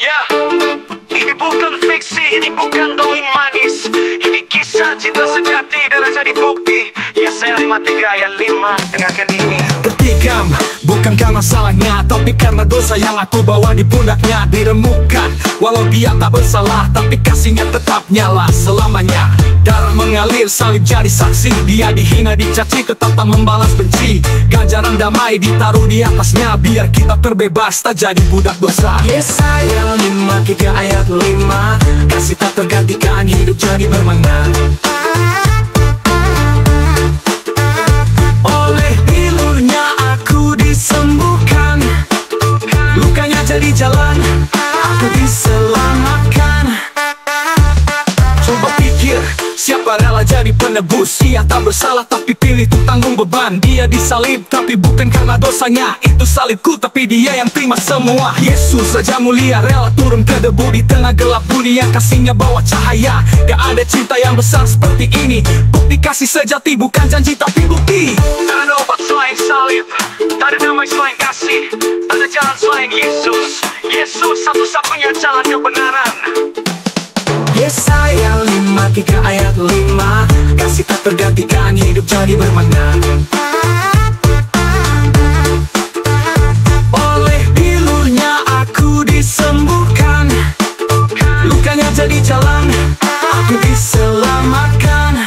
Ya, ini bukan fiksi, ini bukan dongeng manis. Ini kisah cinta sejati dan jadi bukti. Yesaya 53 ayat 5. Dengarkan ini. Tertikam, bukan karena salahnya, tapi karena dosa yang aku bawa di pundaknya. Diremukkan, walau dia tak bersalah, tapi kasihnya tetap nyala selamanya. Darah mengalir, salib jadi saksi. Dia dihina, dicaci, tetap tak membalas benci. Ganjaran damai ditaruh di atasnya, biar kita terbebas, tak jadi budak dosa. Yesaya 53 ayat 5. Kasih tak tergantikan, hidup jadi bermakna. Oleh pilurnya aku disembuhkan, lukanya jadi jalan, aku diselamatkan. Coba pikir, siapa rela jadi penebus? Ia tak bersalah tapi pilih untuk tanggung beban. Dia disalib tapi bukan karena dosanya, itu salibku tapi dia yang terima semua. Yesus Raja mulia rela turun ke debu di tengah gelap dunia. Kasihnya bawa cahaya, gak ada cinta yang besar seperti ini. Bukti kasih sejati bukan janji tapi bukti. Tak ada obat selain salib, tak ada damai selain kasih, tak ada jalan selain Yesus. Yesus satu-satunya jalan kebenaran. Yesaya 53 ayat 5. Kasih tak tergantikan, hidup jadi bermakna. Oleh pilurnya aku disembuhkan, lukanya jadi jalan, aku diselamatkan.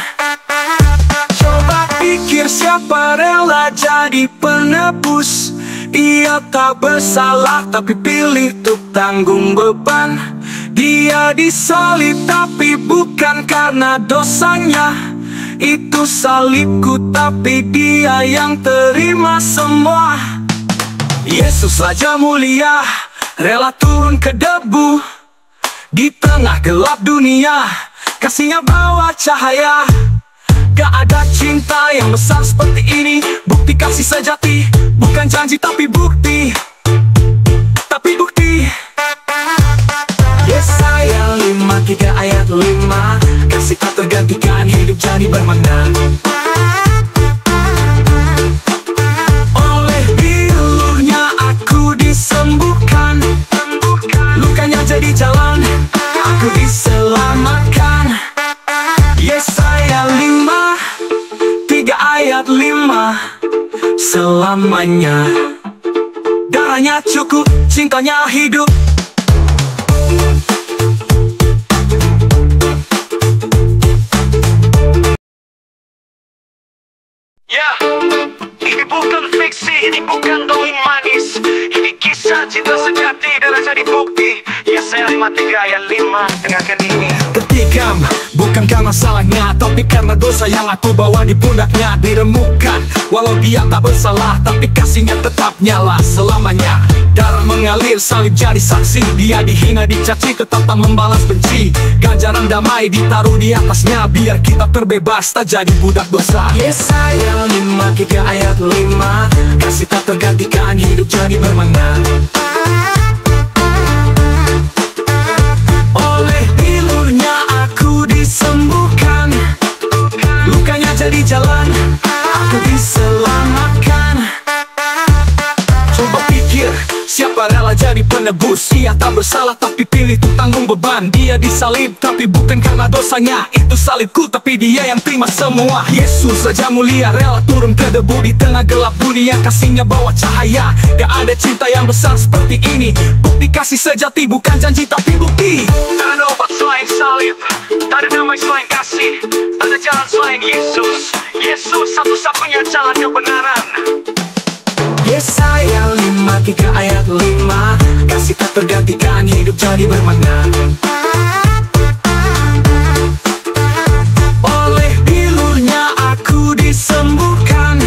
Coba pikir, siapa rela jadi penebus? Dia tak bersalah tapi pilih untuk tanggung beban. Dia disalib tapi bukan karena dosanya, itu salibku tapi dia yang terima semua. Yesus Raja mulia rela turun ke debu di tengah gelap dunia. Kasihnya bawa cahaya, gak ada cinta yang besar seperti ini. Bukti kasih sejati, bukan janji tapi bukti. Tapi bukti. Yesaya 53 ayat 5. Kasih tak tergantikan, hidup jadi bermakna. Oleh pilurnya aku disembuhkan, lukanya jadi jalan, aku diselamatkan. Yesaya 53 ayat 5. Selamanya darahnya cukup, cintanya hidup. Ya, ini bukan fiksi, ini bukan dongeng manis. Ini kisah cinta sejati dan jadi bukti. Yesaya 53 ayat 5. Dengarkan ini. Tertikam, bukan karena salahnya, tapi karena dosa yang aku bawa di pundaknya. Diremukkan, walau dia tak bersalah, tapi kasihnya tetap nyala selamanya. Darah mengalir, salib jadi saksi. Dia dihina, dicaci, tetap tak membalas benci. Ganjaran damai ditaruh di atasnya, biar kita terbebas, tak jadi budak dosa. Yesaya 53 ayat 5. Kasih tak tergantikan, hidup jadi bermakna. Oleh pilurnya aku disembuhkan, lukanya jadi jalan, aku diselamatkan. Coba pikir, siapa rela jadi penebus? Ia tak bersalah tapi pilih untuk tanggung beban. Dia disalib tapi bukan karena dosanya, itu salibku tapi dia yang terima semua. Yesus Raja mulia rela turun ke debu di tengah gelap dunia. Kasihnya bawa cahaya, gak ada cinta yang besar seperti ini. Bukti kasih sejati bukan janji tapi bukti. Tak ada obat selain salib, tak ada damai selain kasih, tak ada jalan selain Yesus. Yesus satu-satunya jalan kebenaran. Yesaya 53 ayat 5. Kasih tak tergantikan, hidup jadi bermakna. Oleh pilurnya aku disembuhkan,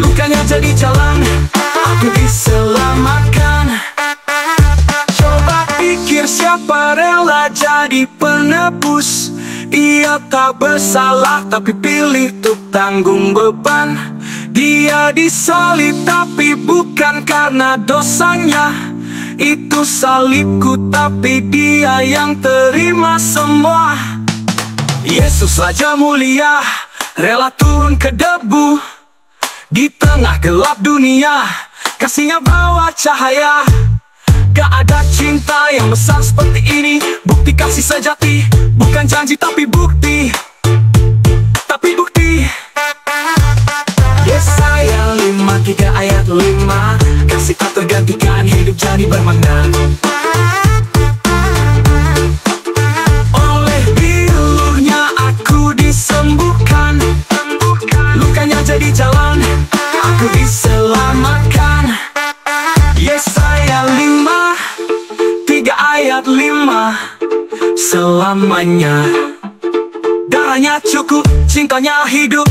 lukanya jadi jalan, aku diselamatkan. Coba pikir, siapa rela jadi penebus? Dia tak bersalah tapi pilih untuk tanggung beban. Dia disalib tapi bukan karena dosanya, itu salibku tapi dia yang terima semua. Yesus Raja mulia rela turun ke debu di tengah gelap dunia. Kasihnya bawa cahaya, gak ada cinta yang besar seperti ini. Bukti kasih sejati, bukan janji tapi bukti. Tapi bukti. Yesaya 53 ayat 5. Kasih tak tergantikan, hidup jadi bermakna. Oleh birunya aku disembuhkan, lukanya jadi jalan, aku diselamatkan. Yesaya 53 ayat 5. Selamanya darahnya cukup, cintanya hidup.